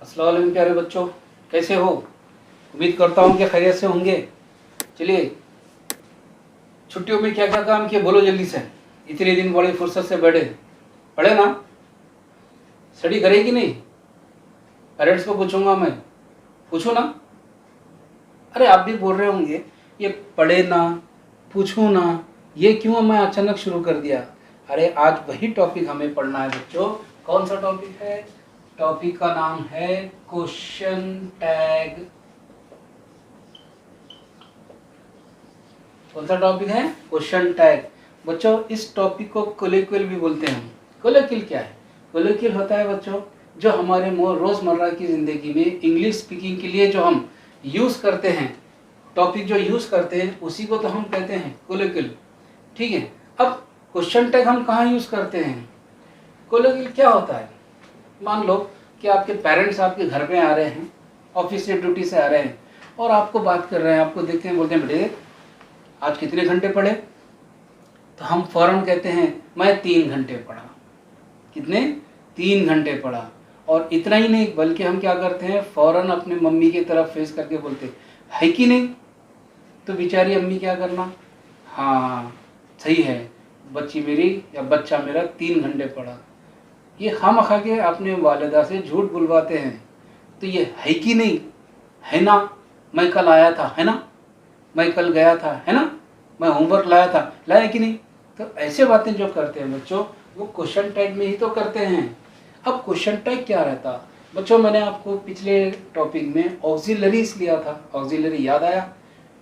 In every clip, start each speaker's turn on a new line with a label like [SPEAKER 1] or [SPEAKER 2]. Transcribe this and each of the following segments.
[SPEAKER 1] अस्सलाम वालेकुम प्यारे बच्चों, कैसे हो? उम्मीद करता हूँ कि खैरियत से होंगे। चलिए, छुट्टियों में क्या क्या काम किए बोलो जल्दी से। इतने दिन बड़ी फुर्सत से बैठे, पढ़े ना? स्टडी करेगी नहीं? पेरेंट्स को पूछूंगा मैं, पूछो ना। अरे आप भी बोल रहे होंगे ये पढ़े ना, पूछो ना, ये क्यों मैं अचानक शुरू कर दिया? अरे आज वही टॉपिक हमें पढ़ना है बच्चों। कौन सा टॉपिक है? टॉपिक का नाम है क्वेश्चन टैग। कौन सा टॉपिक है? Question tag. बच्चों इस टॉपिक को कोलिक्विल भी बोलते हैं। कोलिक्विल क्या है? कोलिक्विल होता है बच्चों जो हमारे रोजमर्रा की जिंदगी में इंग्लिश स्पीकिंग के लिए जो हम यूज करते हैं, टॉपिक जो यूज करते हैं उसी को तो हम कहते हैं कोलिक्विल। ठीक है। अब क्वेश्चन टैग हम कहाँ यूज करते हैं? कोलिक्विल क्या होता है? मान लो कि आपके पेरेंट्स आपके घर पे आ रहे हैं, ऑफिस से ड्यूटी से आ रहे हैं और आपको बात कर रहे हैं, आपको देखते हैं, बोलते हैं बेटे आज कितने घंटे पढ़े? तो हम फौरन कहते हैं मैं 3 घंटे पढ़ा। कितने? 3 घंटे पढ़ा। और इतना ही नहीं बल्कि हम क्या करते हैं, फौरन अपने मम्मी की तरफ फेस करके बोलते है कि नहीं? तो बेचारी अम्मी क्या करना, हाँ सही है, बच्ची मेरी या बच्चा मेरा 3 घंटे पढ़ा। ये हम खा के अपने वालिदा से झूठ बुलवाते हैं। तो ये है कि नहीं? है ना, मैं कल आया था, है ना, मैं कल गया था, है ना, मैं होमवर्क लाया था, लाया कि नहीं? तो ऐसे बातें जो करते हैं बच्चों वो क्वेश्चन टैग में ही तो करते हैं। अब क्वेश्चन टैग क्या रहता बच्चों? मैंने आपको पिछले टॉपिक में ऑक्सिलरीज लिया था। ऑक्सिलरी याद आया?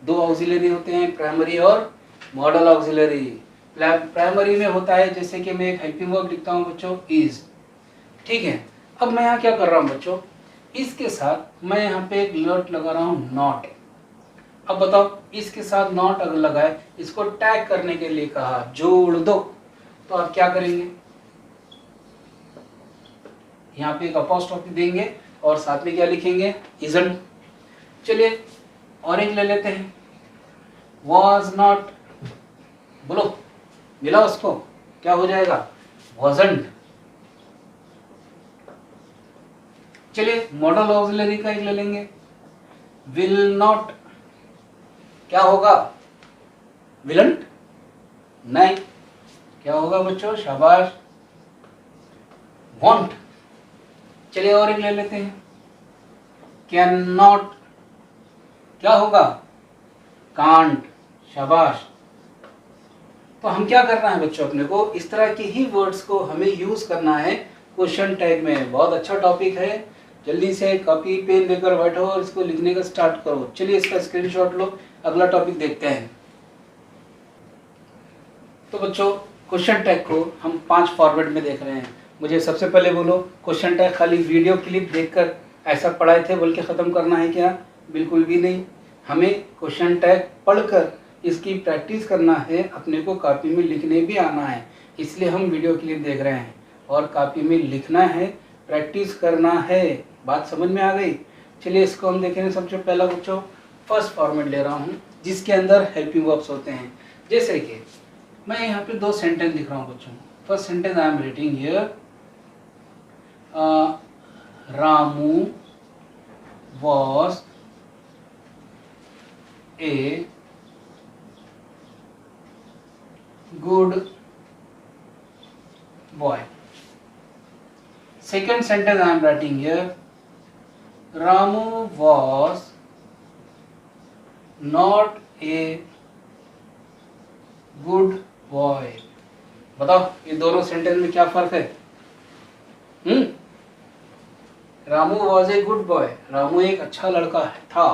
[SPEAKER 1] 2 ऑक्सिलरी होते हैं, प्राइमरी और मॉडल ऑक्सिलरी। प्राइमरी में होता है जैसे कि मैं एक हेल्पिंग वर्ब लिखता हूँ बच्चों, इज। ठीक है। अब मैं यहाँ क्या कर रहा हूँ बच्चों, इसके साथ मैं यहाँ पे एक नोट लगा रहा हूँ, नॉट। अब बताओ इसके साथ नॉट अगर लगाए, इसको टैग करने के लिए कहा जोड़ दो, तो आप क्या करेंगे? यहाँ पे एक अपॉस्ट्रोफी देंगे और साथ में क्या लिखेंगे? इजंट। चलिए और एक ले लेते हैं, वॉज नॉट। बोलो, मिला उसको, क्या हो जाएगा? वॉजंट। चलिए मॉडल ऑक्सिलरी का एक ले लेंगे, विल नॉट। क्या होगा? विलंट? नहीं, क्या होगा बच्चों? शाबाश, वॉन्ट। चलिए और एक ले लेते हैं, कैन नॉट। क्या होगा? कांट। शाबाश। तो हम क्या करना है बच्चों, अपने को इस तरह के ही वर्ड्स को हमें यूज करना है क्वेश्चन टैग में। बहुत अच्छा टॉपिक है, जल्दी से कॉपी पेन लेकर बैठो और इसको लिखने का स्टार्ट करो। चलिए इसका स्क्रीनशॉट लो, अगला टॉपिक देखते हैं। तो बच्चों क्वेश्चन टैग को हम 5 फॉर्मेट में देख रहे हैं। मुझे सबसे पहले बोलो, क्वेश्चन टैग खाली वीडियो क्लिप देखकर ऐसा पढ़ाए थे बोल के ख़त्म करना है क्या? बिल्कुल भी नहीं। हमें क्वेश्चन टैग पढ़कर इसकी प्रैक्टिस करना है, अपने को कॉपी में लिखने भी आना है। इसलिए हम वीडियो क्लिप देख रहे हैं और कॉपी में लिखना है, प्रैक्टिस करना है। बात समझ में आ गई? चलिए इसको हम देखेंगे। सबसे पहला बच्चों फर्स्ट फॉर्मेट ले रहा हूँ जिसके अंदर हेल्पिंग वर्ब्स होते हैं। जैसे कि मैं यहाँ पे 2 सेंटेंस लिख रहा हूँ बच्चों। First sentence I am writing here, Ramu was a good boy. Second sentence I am writing here, Ramu was not a good boy. बताओ ये दोनों सेंटेंस में क्या फर्क है? Ramu was a good boy, Ramu एक अच्छा लड़का था।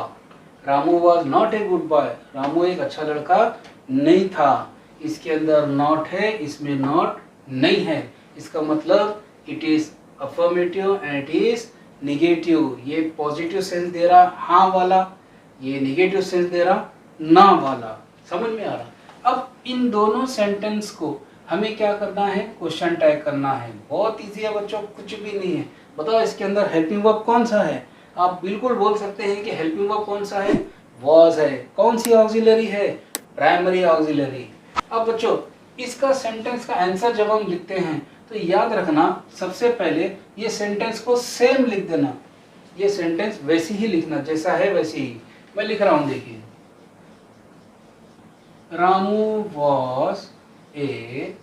[SPEAKER 1] Ramu was not a good boy, Ramu एक अच्छा लड़का नहीं था। इसके अंदर नॉट है, इसमें नॉट नहीं है। इसका मतलब it is affirmative and it is negative. ये पॉजिटिव सेंस दे रहा हाँ वाला, ये निगेटिव सेंस दे रहा ना वाला। समझ में आ रहा? अब इन दोनों सेंटेंस को हमें क्या करना है? क्वेश्चन टैग करना है। बहुत इजी है बच्चों, कुछ भी नहीं है। बताओ इसके अंदर हेल्पिंग वर्ब कौन सा है? आप बिल्कुल बोल सकते हैं कि हेल्पिंग वर्ब कौन सा है? वॉज है। कौन सी ऑक्सिलरी है? Primary auxiliary. अब बच्चों इसका सेंटेंस का आंसर जब हम लिखते हैं तो याद रखना सबसे पहले ये सेंटेंस को सेम लिख देना। ये सेंटेंस वैसे ही लिखना, जैसा है वैसे ही मैं लिख रहा हूं। देखिए, Ramu was a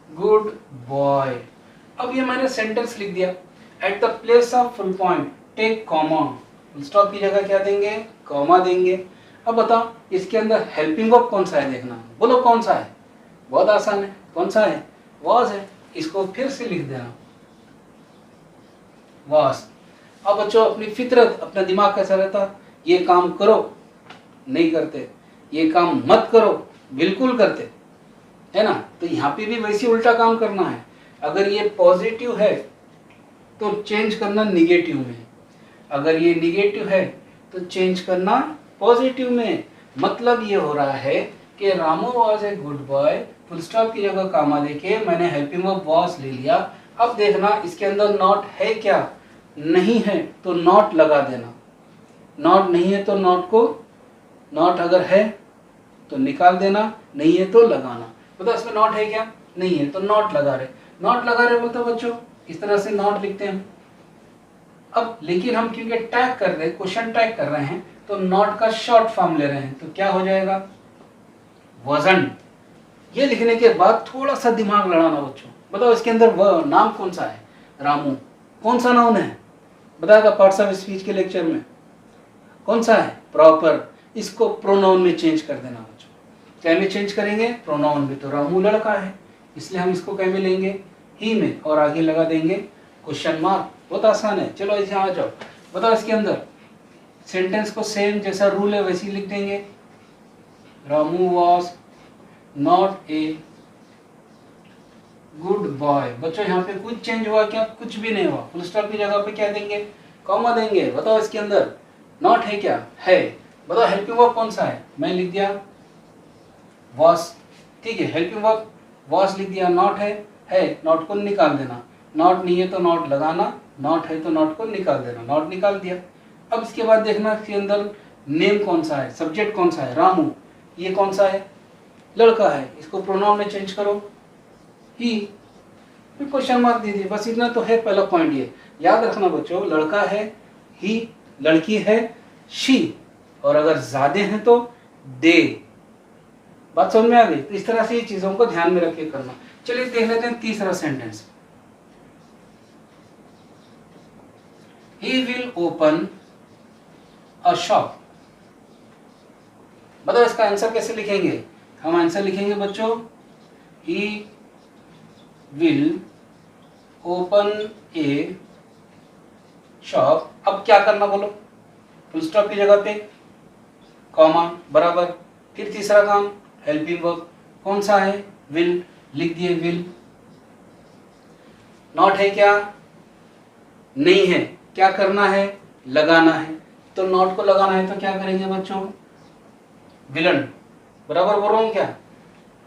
[SPEAKER 1] good boy. अब ये मैंने सेंटेंस लिख दिया। At the place of full point take comma, full stop की जगह क्या देंगे, कॉमा देंगे। अब बताओ इसके अंदर हेल्पिंग वर्ब कौन सा है, देखना, बोलो कौन सा है। बहुत आसान है, कौन सा है, वॉज है। इसको फिर से लिख देना, वॉज। अब बच्चों अपनी फितरत, अपना दिमाग कैसा रहता, ये काम करो, नहीं करते, ये काम मत करो, बिल्कुल करते, है ना। तो यहाँ पे भी वैसे उल्टा काम करना है। अगर ये पॉजिटिव है तो चेंज करना निगेटिव में, अगर ये निगेटिव है तो चेंज करना पॉजिटिव में। मतलब ये हो रहा है कि Ramu was a good boy, full stop की जगह कामा देके मैंने हेल्पिंग वर्ब वॉज ले लिया। अब देखना इसके अंदर नॉट है क्या, नहीं है तो नॉट लगा देना, नॉट नहीं है तो नॉट को, नॉट अगर है तो निकाल देना, नहीं है तो लगाना। मतलब इसमें नॉट है क्या, नहीं है तो नॉट लगा रहे, नॉट लगा रहे बोलते बच्चों, इस तरह से नॉट लिखते हैं। अब लेकिन हम क्योंकि टैग कर रहे हैं, क्वेश्चन टैग कर रहे हैं, तो नॉट का शॉर्ट फॉर्म ले रहे हैं, तो क्या हो जाएगा, वजन। ये लिखने के बाद थोड़ा सा दिमाग लड़ाना बच्चों। बताओ इसके अंदर वह नाम कौन सा है, रामू, कौन सा नाउन है, बताया था पार्ट्स ऑफ स्पीच के लेक्चर में, कौन सा है, प्रॉपर। इसको प्रोनाउन में चेंज कर देना बच्चों। क्या में चेंज करेंगे, प्रोनाउन में। तो रामू लड़का है, इसलिए हम इसको क्या में लेंगे, ही में, और आगे लगा देंगे क्वेश्चन मार्क। बहुत आसान है। चलो इसे आ जाओ, बताओ इसके अंदर सेंटेंस को सेम जैसा रूल है वैसे ही लिख देंगे। Ramu was not a good boy. बच्चों यहाँ पे कुछ चेंज हुआ क्या, कुछ भी नहीं हुआ। फुल स्टॉप की जगह पे क्या देंगे, कॉमा देंगे। बताओ इसके अंदर नॉट है क्या, है। बताओ हेल्पिंग वर्ब कौन सा है, मैं लिख दिया वॉज, ठीक है, हेल्पिंग वर्ब वॉज लिख दिया। नॉट है, नॉट को निकाल देना, नॉट नहीं है तो नॉट लगाना, नॉट है तो नॉट को निकाल देना, नॉट निकाल दिया। अब इसके बाद देखना इसके अंदर नेम कौन सा है, सब्जेक्ट कौन सा है, रामू, ये कौन सा है, लड़का है, इसको प्रोनाउन में चेंज करो, ही, फिर क्वेश्चन मार्क दीजिए। बस इतना तो है पहला पॉइंट। ये याद रखना बच्चों, लड़का है ही, लड़की है शी, और अगर ज्यादा हैं तो दे। बात समझ में आ गई। तो इस तरह से ये चीजों को ध्यान में रख के करना। चलिए देख लेते हैं तीसरा sentence. He will open a shop. बताओ इसका आंसर कैसे लिखेंगे, हम आंसर लिखेंगे बच्चों, he will open A shop. अब क्या करना बोलो, फुल स्टॉप की जगह पे कॉमा बराबर, फिर तीसरा काम हेल्पिंग वर्ब कौन सा है, विल, लिख दिए विल। नॉट है क्या, नहीं है, क्या करना है, लगाना है। तो नॉट को लगाना है तो क्या करेंगे बच्चों, विलन, बराबर बोल रहा हूं क्या,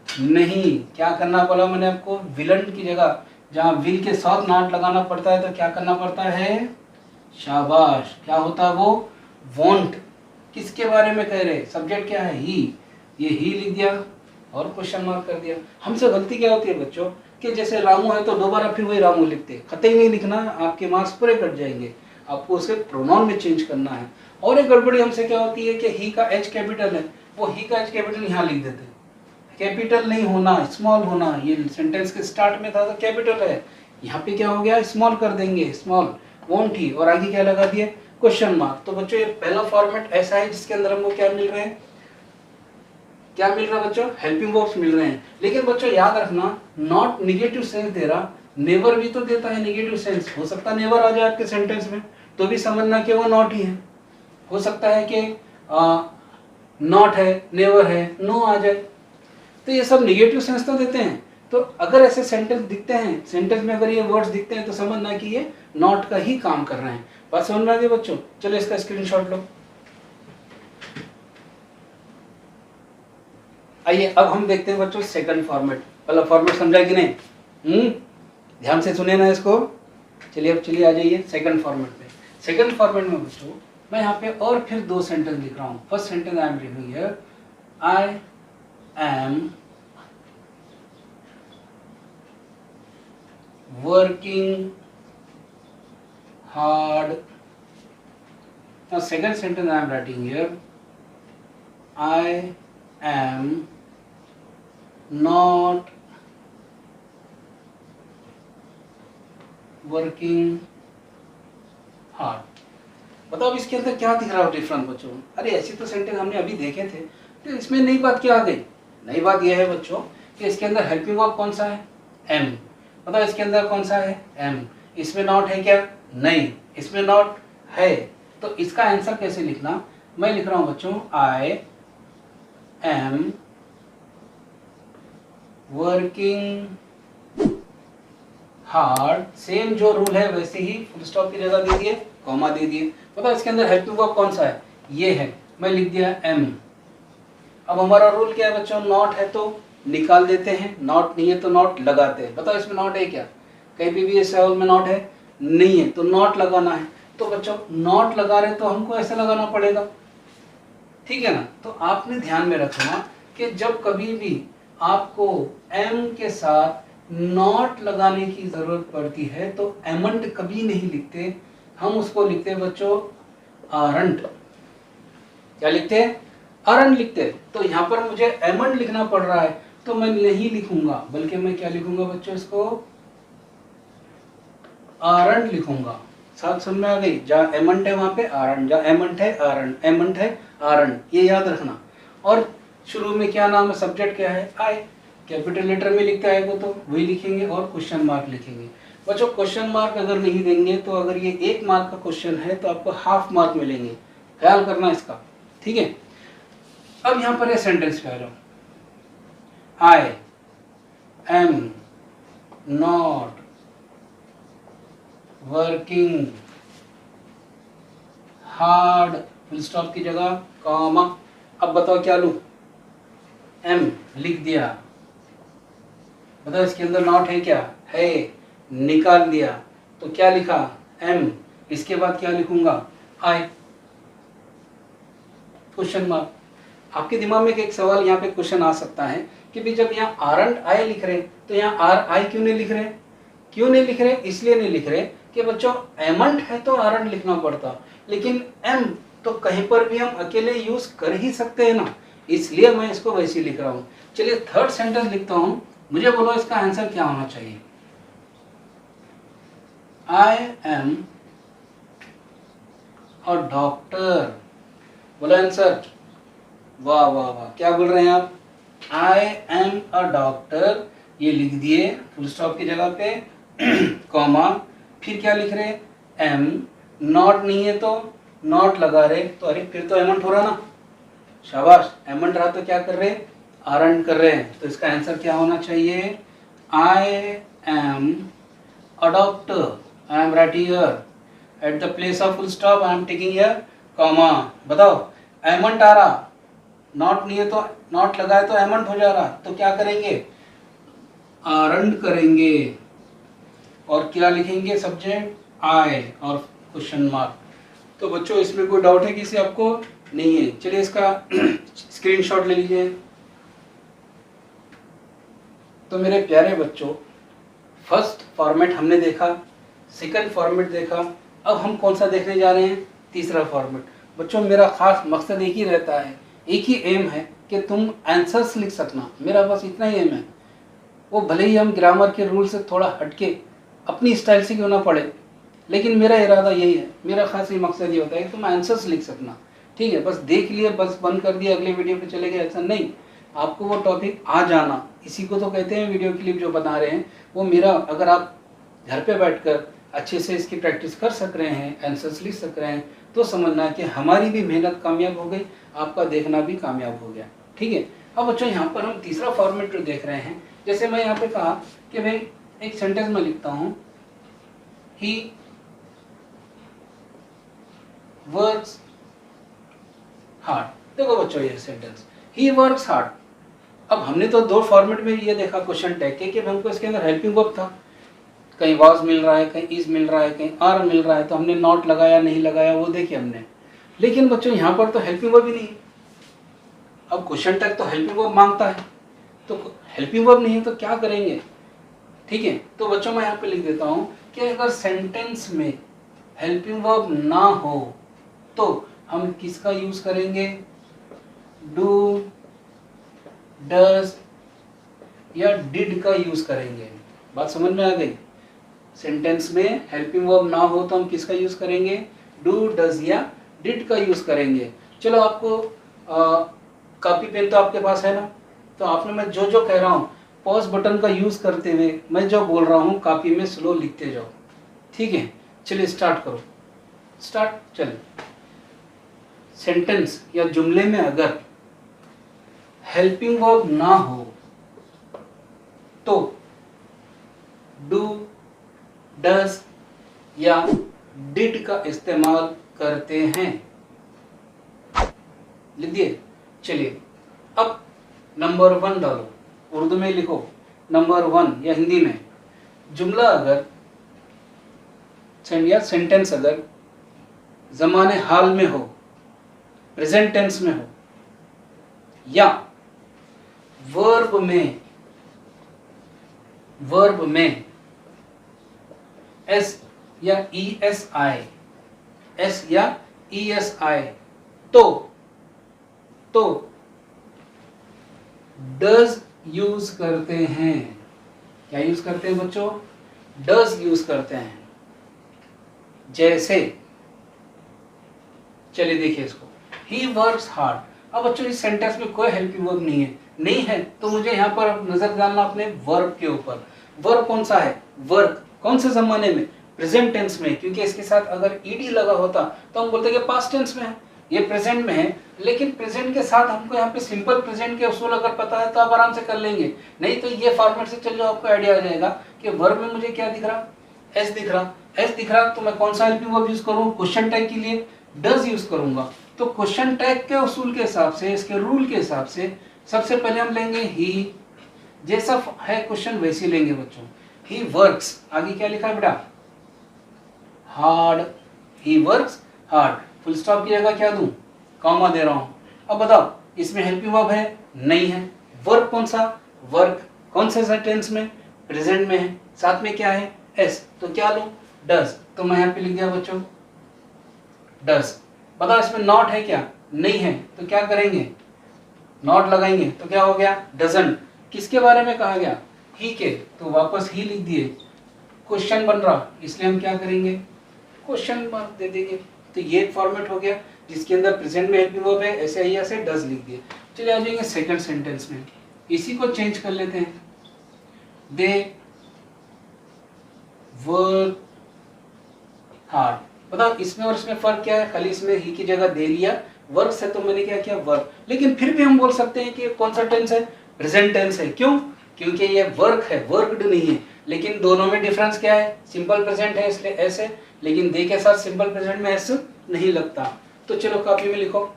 [SPEAKER 1] नहीं, क्या करना बोला मैंने आपको, विलन की जगह जहां विल के साथ नॉट लगाना पड़ता है तो क्या करना पड़ता है, शाबाश, क्या होता है वो, वॉन्ट। किसके बारे में कह रहे, सब्जेक्ट क्या है, ही, ये ही लिख दिया और क्वेश्चन मार्क कर दिया। हमसे गलती क्या होती है बच्चों कि जैसे रामू है तो दोबारा फिर वही रामू लिखते, खत ही नहीं लिखना, आपके मार्क्स पूरे कट जाएंगे। आपको उसे प्रोनाउन में चेंज करना है। और एक गड़बड़ी हमसे क्या होती है कि ही का एच कैपिटल है, वो ही का एच कैपिटल यहाँ लिख देते, कैपिटल नहीं होना, स्मॉल होना। ये सेंटेंस के स्टार्ट में था तो कैपिटल है, यहाँ पे क्या हो गया, स्मॉल कर देंगे, स्मॉल, वोंट ही, और आगे क्या लगा दिए, क्वेश्चन मार्क। तो बच्चों ये पहला फॉर्मेट ऐसा है जिसके अंदर हमको क्या मिल रहे हैं, क्या मिल रहा है बच्चों, हेल्पिंग वर्ब्स मिल रहे हैं। लेकिन बच्चों याद रखना, नॉट निगेटिव सेंस दे रहा, नेवर भी तो देता है निगेटिव सेंस। हो सकता है नेवर आ जाए आपके सेंटेंस में, तो भी समझना कि वो नॉट ही है। हो सकता है कि नॉट है, नेवर है, नो आ जाए। तो ये सब निगेटिव सेंस तो देते हैं। तो अगर ऐसे सेंटेंस दिखते हैं, सेंटेंस में अगर ये वर्ड्स दिखते हैं तो समझना कि ये नॉट का ही काम कर रहे हैं। बात समझ में आ गई बच्चों। चलो इसका स्क्रीनशॉट लो। आइए अब हम देखते हैं बच्चों सेकंड फॉर्मेट। पहला फॉर्मेट समझा कि नहीं, ध्यान से सुने ना इसको। चलिए अब चलिए आ जाइए सेकंड फॉर्मेट पे। सेकंड फॉर्मेट में बच्चों मैं यहाँ पे और फिर दो सेंटेंस लिख रहा हूँ। फर्स्ट सेंटेंस आई एम लिखिंग here, I am working hard. Now second sentence I am writing here, I am not working hard. बताओ अब इसके अंदर क्या दिख रहा है डिफरेंस बच्चों? अरे ऐसी तो सेंटेंस हमने अभी देखे थे, तो इसमें नई बात क्या आ गई? नई बात यह है बच्चों कि इसके अंदर हेल्पिंग वर्ब कौन सा है? एम। बताओ इसके अंदर कौन सा है? एम। इसमें नॉट है क्या? नहीं, इसमें नॉट है। तो इसका आंसर कैसे लिखना? मैं लिख रहा हूं बच्चों, आई एम वर्किंग हार्ड। सेम जो रूल है वैसे ही फुल स्टॉप की जगह दे दिए, कॉमा दे दिए। बताओ इसके अंदर हेल्पिंग वर्ब कौन सा है? ये है, मैं लिख दिया एम। अब हमारा रूल क्या है बच्चों? नॉट है तो निकाल देते हैं, नॉट नहीं है तो नॉट लगाते हैं। बताओ इसमें नॉट है क्या? कहीं भी इस सवाल में नॉट है? नहीं है, तो नॉट लगाना है। तो बच्चों नॉट लगा रहे तो हमको ऐसे लगाना पड़ेगा, ठीक है ना? तो आपने ध्यान में रखना कि जब कभी भी आपको एम के साथ नॉट लगाने की जरूरत पड़ती है तो एमंट कभी नहीं लिखते, हम उसको लिखते हैं बच्चों आरंट। क्या लिखते हैं? आरंट लिखते हैं। तो यहाँ पर मुझे एमंट लिखना पड़ रहा है तो मैं नहीं लिखूंगा, बल्कि मैं क्या लिखूंगा बच्चों? इसको आरंट लिखूंगा। साथ समझ में आ गई? जहाँ एमंट है वहां पे आरंट, जहाँ एमंट है आरंट, एमंट है आरंट, ये याद रखना। और शुरू में क्या नाम है? सब्जेक्ट क्या है? आई। कैपिटल लेटर में लिखते आएगा तो वही लिखेंगे और क्वेश्चन मार्क लिखेंगे। बच्चों क्वेश्चन मार्क अगर नहीं देंगे तो अगर ये 1 मार्क का क्वेश्चन है तो आपको हाफ मार्क मिलेंगे, ख्याल करना इसका, ठीक है? अब यहां पर ये सेंटेंस पे आ जाओ, I am not working hard, full stop की जगह कॉमा। अब बताओ क्या लूं? एम लिख दिया। बताओ इसके अंदर नॉट है क्या? है, निकाल दिया। तो क्या लिखा? एम। इसके बाद क्या लिखूंगा? आई, क्वेश्चन मार्क। आपके दिमाग में एक सवाल यहाँ पे क्वेश्चन आ सकता है कि भी जब यहाँ आरंट आई लिख रहे तो यहाँ आर आई क्यों नहीं लिख रहे? क्यों नहीं लिख रहे? इसलिए नहीं लिख रहे कि बच्चों एमंट है तो आरंट लिखना पड़ता, लेकिन एम तो कहीं पर भी हम अकेले यूज कर ही सकते हैं ना, इसलिए मैं इसको वैसे लिख रहा हूँ। चलिए थर्ड सेंटेंस लिखता हूँ, मुझे बोलो इसका आंसर क्या होना चाहिए? I am a doctor. बोलो आंसर। वाह वाह वाह, क्या बोल रहे हैं आप? आई एम अ डॉक्टर, ये लिख दिए फुल स्टॉप की जगह पे कॉमा, फिर क्या लिख रहे? एम। नॉट नहीं है तो नॉट लगा रहे, तो अरे फिर तो एमंट हो रहा ना, शाबाश। एमंट रहा तो क्या कर रहे? आरंट कर रहे हैं। तो इसका आंसर क्या होना चाहिए? I am a doctor, I am writing here eight the place of full stop I am taking here comma. बताओ एमंट आ रहा, नॉट नहीं है तो नॉट लगाए तो एमंट हो जा रहा, तो क्या करेंगे? आरंट करेंगे। और क्या लिखेंगे? सब्जेक्ट आई और क्वेश्चन मार्क। तो बच्चों इसमें कोई डाउट है किसी आपको? नहीं है। चलिए इसका स्क्रीनशॉट ले लीजिए। तो मेरे प्यारे बच्चों फर्स्ट फॉर्मेट हमने देखा, सेकंड फॉर्मेट देखा, अब हम कौन सा देखने जा रहे हैं? तीसरा फॉर्मेट। बच्चों मेरा खास मकसद एक ही रहता है, एक ही एम है कि तुम आंसर्स लिख सकना, मेरा बस इतना ही एम है। वो भले ही हम ग्रामर के रूल से थोड़ा हटके अपनी स्टाइल से क्यों ना पढ़े, लेकिन मेरा इरादा यही है, मेरा खास ही मकसद ये होता है कि तुम आंसर्स लिख सकना, ठीक है? बस देख लिए, बस बंद कर दिया, अगले वीडियो पे चले गए, ऐसा नहीं। आपको वो टॉपिक आ जाना, इसी को तो कहते हैं वीडियो क्लिप जो बना रहे हैं वो मेरा। अगर आप घर पे बैठकर अच्छे से इसकी प्रैक्टिस कर सक रहे हैं, आंसर्स लिख सक रहे हैं, तो समझना कि हमारी भी मेहनत कामयाब हो गई, आपका देखना भी कामयाब हो गया, ठीक है? अब बच्चों यहाँ पर हम तीसरा फॉर्मेट जो देख रहे हैं, जैसे मैं यहाँ पे कहा कि भाई एक सेंटेंस में लिखता हूँ, ही वर्क्स हार्ड। देखो बच्चों ये सेंटेंस, ही वर्क्स हार्ड। अब हमने तो दो फॉर्मेट में ये देखा क्वेश्चन टैग के कि हमको इसके अंदर हेल्पिंग वर्ब था, कहीं वाज मिल रहा है, कहीं इज मिल रहा है, कहीं आर मिल रहा है, तो हमने नॉट लगाया नहीं लगाया वो देखिए हमने। लेकिन बच्चों यहाँ पर तो हेल्पिंग वर्ब ही नहीं। अब क्वेश्चन टैग तो हेल्पिंग वर्ब मांगता है, तो हेल्पिंग वर्ब नहीं है तो क्या करेंगे, ठीक है? तो बच्चों मैं यहाँ पे लिख देता हूँ कि अगर सेंटेंस में हेल्पिंग वर्ब ना हो तो हम किसका यूज करेंगे? डू, डज या डिड का यूज करेंगे। बात समझ में आ गई? सेंटेंस में हेल्पिंग वर्ब ना हो तो हम किसका यूज करेंगे? डू, डज या डिड का यूज करेंगे। चलो आपको कॉपी पेन तो आपके पास है ना, तो आपने मैं जो जो कह रहा हूँ पॉज बटन का यूज करते हुए मैं जो बोल रहा हूँ कॉपी में स्लो लिखते जाओ, ठीक है? चलिए स्टार्ट करो, स्टार्ट। चलिए, सेंटेंस या जुमले में अगर हेल्पिंग वर्ब ना हो तो डू, डज या डिड का इस्तेमाल करते हैं। लिख दिए? चलिए अब नंबर 1 डालो, उर्दू में लिखो नंबर 1 या हिंदी में। जुमला अगर या सेंटेंस अगर ज़माने हाल में हो, प्रेजेंट टेंस में हो, या वर्ब में एस या ई एस आई तो डज यूज करते हैं। क्या यूज करते हैं बच्चों? डज यूज करते हैं। जैसे चलिए देखिए इसको, ही वर्क्स हार्ड। अब बच्चों इस सेंटेंस में कोई हेल्पिंग वर्ब नहीं है तो मुझे यहाँ पर नजर डालना अपने वर्ब के ऊपर। वर्ब कौन सा है? वर्क कौन से जमाने में? प्रेजेंट टेंस में, क्योंकि इसके साथ अगर ईडी लगा होता तो हम बोलते कि पास्ट टेंस में है, ये प्रेजेंट में है। लेकिन प्रेजेंट के साथ हमको यहाँ पे सिंपल प्रेजेंट के उसूल अगर पता है तो आप आराम से कर लेंगे, नहीं तो ये फॉर्मेट से चल जाओ, आपको आइडिया आ जाएगा कि वर्ब में मुझे क्या दिख रहा? एस दिख रहा तो मैं कौन सा हेल्पिंग वर्ब यूज करूँ? क्वेश्चन टैग के लिए डज यूज करूंगा। तो क्वेश्चन टैग के उसूल के हिसाब से, इसके रूल के हिसाब से सबसे पहले हम लेंगे ही, जैसा है क्वेश्चन वैसे लेंगे बच्चों। ही वर्क्स, आगे क्या लिखा है बेटा? Hard. He works hard. Full stop की जगह क्या दूं? कॉमा दे रहा हूं। अब बताओ इसमें हेल्पिंग वर्ब है? नहीं है। वर्ब कौन सा? वर्क कौन से सेंटेंस में? प्रेजेंट में है। साथ में क्या है? एस, तो क्या लूं? डज। तो मैं यहाँ पे लिख दिया बच्चों डज। बताओ इसमें नॉट है क्या? नहीं है, तो क्या करेंगे? नॉट लगाएंगे तो क्या हो गया? डजंट। किसके बारे में कहा गया? ही के, तो वापस ही लिख दिए। क्वेश्चन बन रहा इसलिए हम क्या करेंगे? क्वेश्चन मार्क दे देंगे। तो ये एक फॉर्मेट हो गया जिसके अंदर प्रेजेंट में हेल्पिंग वर्ब है, ऐसे ही ऐसे डज लिख दिए। चलिए आ जाएंगे सेकंड सेंटेंस में, इसी को चेंज कर लेते हैं। They work hard. बताओ इसमें और इसमें फर्क क्या है? खाली इसमें ही की जगह दे लिया, वर्क से तो मैंने क्या किया? वर्क। लेकिन फिर भी हम बोल सकते हैं कि कौन सा टेंस है? प्रेजेंट टेंस है। क्यों? क्योंकि ये वर्क है, वर्कड नहीं है। लेकिन दोनों में डिफरेंस क्या है? सिंपल प्रेजेंट है इसलिए ऐसे, लेकिन दे के साथ सिंपल प्रेजेंट में ऐसे नहीं लगता। तो चलो कॉपी में लिखो,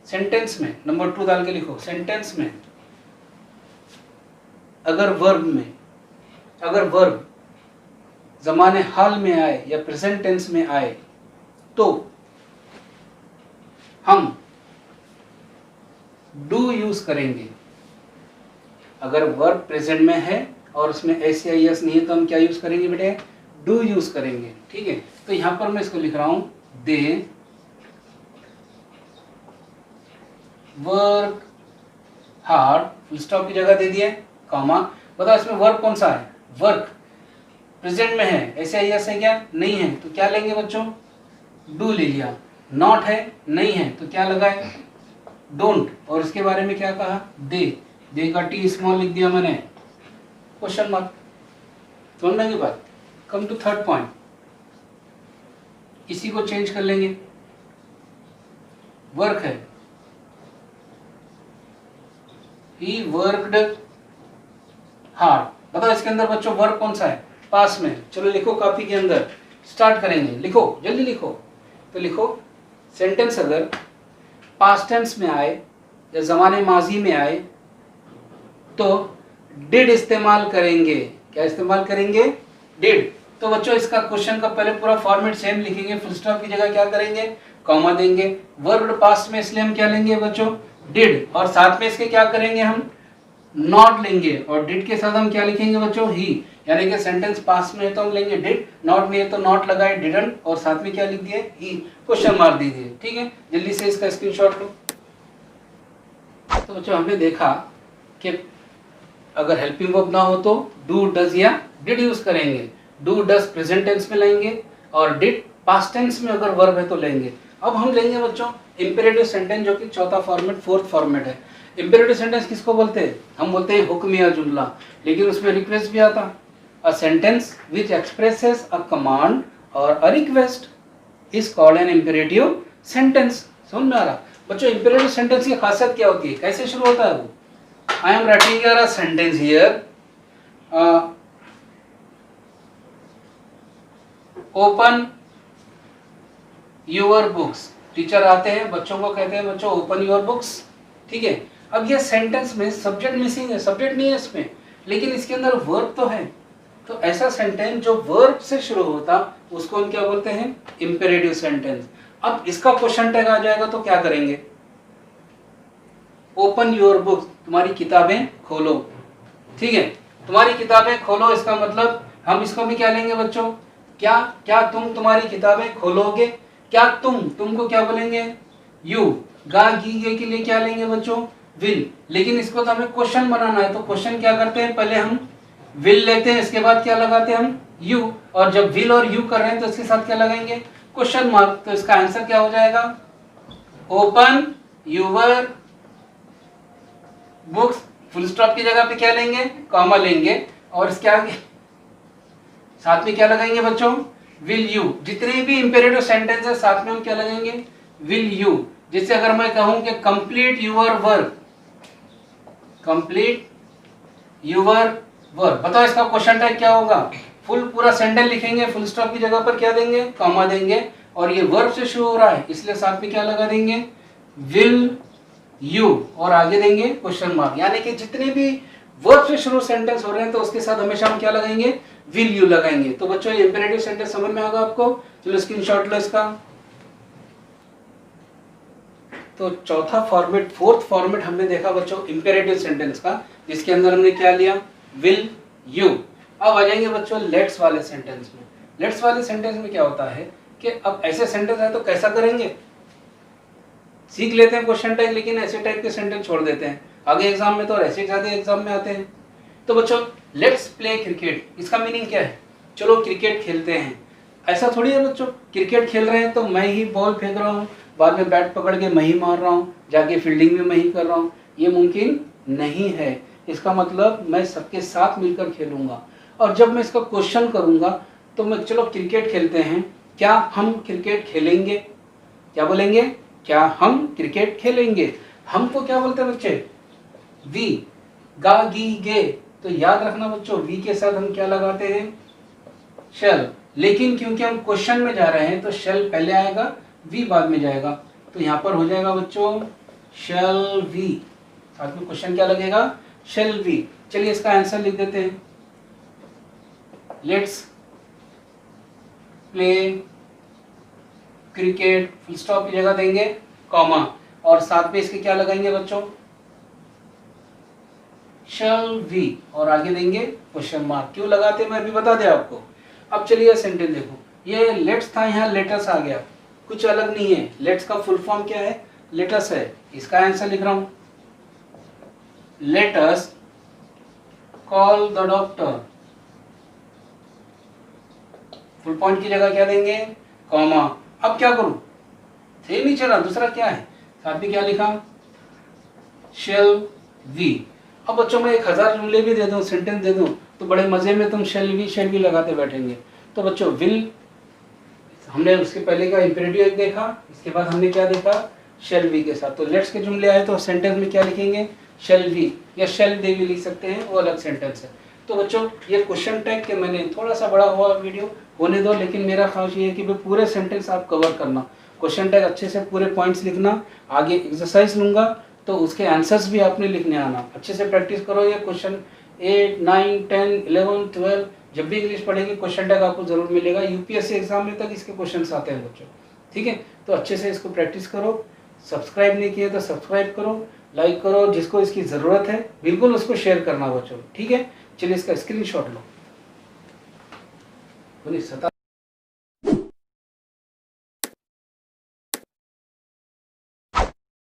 [SPEAKER 1] सेंटेंस में नंबर 2 डाल के लिखो। सेंटेंस में अगर वर्ब जमाने हाल में आए या प्रेजेंट टेंस में आए तो हम डू यूज करेंगे। अगर वर्ब प्रेजेंट में है और उसमें एस या एस नहीं है तो हम क्या यूज करेंगे बेटे? डू यूज करेंगे। ठीक है, तो यहां पर मैं इसको लिख रहा हूं, they work hard, full stop की जगह दे दिए कॉमा। बताओ इसमें वर्ब कौन सा है? वर्क प्रेजेंट में है, ऐसे ही ऐसे क्या? नहीं है, तो क्या लेंगे बच्चों? डू ले लिया। नॉट है, नहीं है, तो क्या लगाए? डोंट। और इसके बारे में क्या कहा? दे का टी स्मॉल लिख दिया मैंने, क्वेश्चन मार्क। समझने की बात। कम टू थर्ड पॉइंट, इसी को चेंज कर लेंगे। वर्क है, ही वर्कड हार्ड। बताओ इसके अंदर बच्चों वर्क कौन सा है? पास में। चलो लिखो कॉपी के अंदर, स्टार्ट करेंगे। लिखो जल्दी लिखो। तो लिखो सेंटेंस अगर पास्ट टेंस में आए या जमाने माजी में आए तो डिड इस्तेमाल करेंगे। क्या इस्तेमाल करेंगे? डिड। तो बच्चों इसका क्वेश्चन का पहले पूरा फॉर्मेट सेम लिखेंगे, फुल स्टॉप की जगह क्या करेंगे? कॉमा देंगे। वर्ब पास्ट में इसलिए हम क्या लेंगे बच्चों? डिड। और साथ में इसके क्या करेंगे हम? नॉट लेंगे, और डिड के साथ हम क्या लिखेंगे बच्चों, ही, यानी कि सेंटेंस पास में है तो हम लेंगे डिड, नॉट में है तो नॉट लगाए डिडंट, और साथ में क्या लिख दिए, ही, क्वेश्चन मार्क दीजिए। ठीक है, जल्दी से इसका स्क्रीनशॉट लो। तो बच्चों हमने देखा कि अगर हेल्पिंग वर्ब ना हो तो डू, डज या डिड यूज करेंगे। डू डज प्रेजेंट टेंस में लेंगे, और डिड पास्ट टेंस में अगर वर्ब है तो लेंगे। अब हम लेंगे बच्चों इंपेरेटिव सेंटेंस, जो कि चौथा फॉर्मेट, फोर्थ फॉर्मेट है। इंपेरेटिव सेंटेंस किसको बोलते हैं, हम बोलते हैं हुक्म या जुमला, लेकिन उसमें रिक्वेस्ट भी आता। A sentence which expresses a command और a request is called an imperative sentence. समझ में आ रहा बच्चों, इंपेरेटिव सेंटेंस की खासियत क्या होती है, कैसे शुरू होता है वो। I am writing here a sentence here. Open your books. Teacher आते हैं, बच्चों को कहते हैं बच्चों ओपन योर बुक्स। ठीक है, अब ये सेंटेंस में सब्जेक्ट मिसिंग है, सब्जेक्ट नहीं है इसमें, लेकिन इसके अंदर वर्ब तो है। तो ऐसा सेंटेंस जो वर्ब से शुरू होता उसको हम क्या बोलते हैं, इंपेरेटिव सेंटेंस। अब इसका क्वेश्चन टैग आ जाएगा तो क्या करेंगे, ओपन योर बुक्स, तुम्हारी किताबें खोलो। ठीक है, तुम्हारी किताबें खोलो, इसका मतलब हम इसको भी क्या लेंगे बच्चों, क्या, क्या तुम तुम्हारी किताबें खोलोगे, क्या तुमको क्या बोलेंगे, यू। गा गी गे के लिए क्या लेंगे बच्चों, विल। लेकिन इसको तो हमें क्वेश्चन बनाना है, तो क्वेश्चन क्या करते हैं, पहले हम विल लेते हैं, इसके बाद क्या लगाते हैं हम, यू। और जब विल और यू कर रहे हैं तो इसके साथ क्या लगाएंगे, क्वेश्चन मार्क। तो इसका आंसर क्या हो जाएगा, open your books, full stop की जगह पे क्या लेंगे, कॉमा लेंगे, और इसके आगे साथ में क्या लगाएंगे बच्चों, विल यू। जितने भी इंपेरेटिव सेंटेंस है साथ में हम क्या लगाएंगे, विल यू। जिससे अगर मैं कहूं कि complete your work, complete your work, बताओ इसका क्वेश्चन टैग क्या होगा, फुल पूरा सेंटेंस लिखेंगे, फुल स्टॉप की जगह पर क्या देंगे, कॉमा देंगे, और ये वर्ब से शुरू हो रहा है इसलिए साथ में क्या लगा देंगे, विल यू, और आगे देंगे क्वेश्चन मार्क। यानी कि जितने भी वर्ब से शुरू सेंटेंस हो रहे हैं तो उसके साथ हमेशा हम क्या लगाएंगे, विल यू लगाएंगे। तो बच्चों ये इंपेरेटिव सेंटेंस समझ में आएगा आपको, चलो स्क्रीनशॉट लो इसका। तो चौथा फॉर्मेट, फोर्थ फॉर्मेट हमने देखा बच्चों इंपेरेटिव सेंटेंस का, जिसके अंदर हमने क्या लिया, विल यू। अब आ जाएंगे बच्चों लेट्स वाले सेंटेंस में। लेट्स वाले सेंटेंस में क्या होता है कि अब ऐसे सेंटेंस है तो कैसा करेंगे, सीख लेते हैं क्वेश्चन टैग, लेकिन ऐसे टाइप के सेंटेंस छोड़ देते हैं आगे एग्जाम में, तो और ऐसे ज्यादा एग्जाम में आते हैं। तो बच्चों लेट्स प्ले क्रिकेट, इसका मीनिंग क्या है, चलो क्रिकेट खेलते हैं। ऐसा थोड़ी है बच्चों, क्रिकेट खेल रहे हैं तो मैं ही बॉल फेंक रहा हूँ, बाद में बैट पकड़ के मैं ही मार रहा हूँ, जाके फील्डिंग में मैं ही कर रहा हूँ, ये मुमकिन नहीं है। इसका मतलब मैं सबके साथ मिलकर खेलूंगा। और जब मैं इसका क्वेश्चन करूंगा तो मैं, चलो क्रिकेट खेलते हैं, क्या हम क्रिकेट खेलेंगे, क्या बोलेंगे, क्या हम क्रिकेट खेलेंगे। हमको क्या बोलते हैं बच्चे, वी। गा गी गे, तो याद रखना बच्चों वी के साथ हम क्या लगाते हैं, शेल। लेकिन क्योंकि हम क्वेश्चन में जा रहे हैं तो शेल पहले आएगा, वी बाद में जाएगा। तो यहाँ पर हो जाएगा बच्चों शेल वी, साथ में क्वेश्चन क्या लगेगा, शेल वी। चलिए इसका आंसर लिख देते हैं, let's play cricket, full stop की जगह देंगे कॉमा, और साथ में इसके क्या लगाएंगे बच्चों, शैल वी, और आगे देंगे क्वेश्चन मार्क। क्यों लगाते हैं मैं अभी बता दें आपको। अब चलिए सेंटेंस देखो, ये लेट्स था, यहाँ लेटस आ गया, कुछ अलग नहीं है। लेट्स का फुल फॉर्म क्या है, लेटस है। इसका आंसर लिख रहा हूं, let us call the doctor, full point की जगह क्या देंगे, कॉमा। अब क्या करूं, सेम ही चला, दूसरा क्या है, साथ में क्या लिखा, शेल वी। अब बच्चों में 1000 जुमले भी दे दूं, सेंटेंस दे दूं, तो बड़े मजे में तुम शेल वी लगाते बैठेंगे। तो बच्चों विल, हमने उसके पहले का इंपेरेटिव देखा, इसके बाद हमने क्या देखा, शेल वी के साथ। तो लेट्स के जुमले आए तो सेंटेंस में क्या लिखेंगे, शेल वी, या शेल दे भी लिख सकते हैं, वो अलग सेंटेंस है। तो बच्चों ये क्वेश्चन टैग के मैंने थोड़ा सा बड़ा हुआ वीडियो होने दो, लेकिन मेरा ख्याल ये है कि भाई पूरे सेंटेंस आप कवर करना, क्वेश्चन टैग अच्छे से पूरे पॉइंट्स लिखना। आगे एक्सरसाइज लूंगा तो उसके आंसर्स भी आपने लिखने आना, अच्छे से प्रैक्टिस करो। ये क्वेश्चन 8, 9, 10, 11, 12 जब भी इंग्लिश पढ़ेंगे क्वेश्चन टैग आपको जरूर मिलेगा। यूपीएससी एग्जाम में तक इसके क्वेश्चंस आते हैं बच्चों, ठीक है। तो अच्छे से इसको प्रैक्टिस करो। सब्सक्राइब नहीं किए तो सब्सक्राइब करो,
[SPEAKER 2] लाइक करो, जिसको इसकी ज़रूरत है बिल्कुल उसको शेयर करना बच्चों, ठीक है। चलिए इसका स्क्रीनशॉट लो।